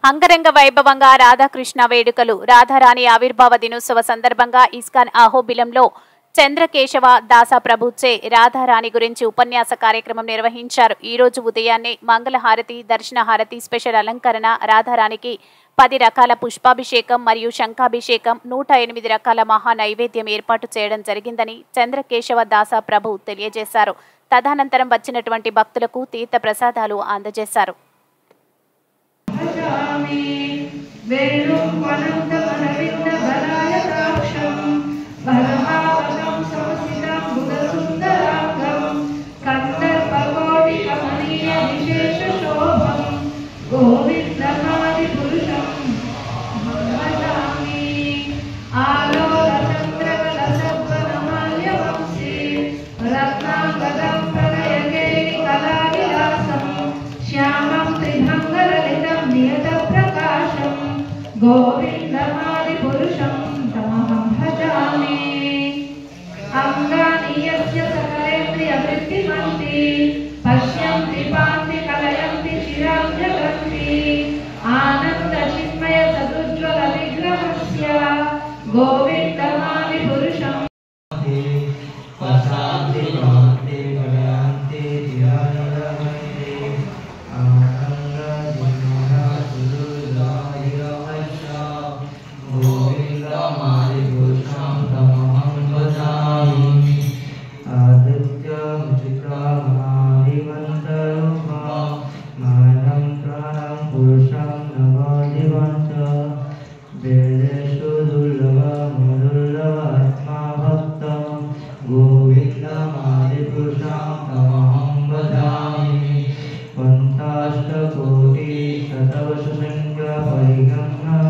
అంగరంగ వైభవంగా రాధాకృష్ణ వేడుకలు. రాధారాణి ఆవిర్భావ దినోత్సవ సందర్భంగా ఇస్కాన్ అహోబిలంలో చంద్రకేశవ దాస ప్రభుచే రాధారాణి గురించి ఉపన్యాస కార్యక్రమం నిర్వహించారు. ఈ రోజు ఉదయాన్నే మంగళహారతి, దర్శనహారతి, స్పెషల్ అలంకరణ, రాధారాణికి 10 రకాల పుష్పాభిషేకం మరియు శంఖాభిషేకం, 108 రకాల మహా నైవేద్యం ఏర్పాటు చేయడం జరిగిందని చంద్రకేశవ దాస ప్రభు తెలియజేశారు. తదనంతరం వచ్చినటువంటి భక్తులకు తీర్థ ప్రసాదాలు అందజేశారు. गोविंदमादि पुरुषं तमहं भजामि अंगानि यस्य सकलेन्द्रियवृत्तिमन्ति पश्यन्ति पान्ति कलयन्ति शिरां जगन्ति आनन्दचिन्मय सदुज्ज्वल विग्रहस्य गोविंदमादि पुरुषं पश्यन्ति पान्ति कलयन्ति शिरां कोटि शतवशसंख्या परिगणना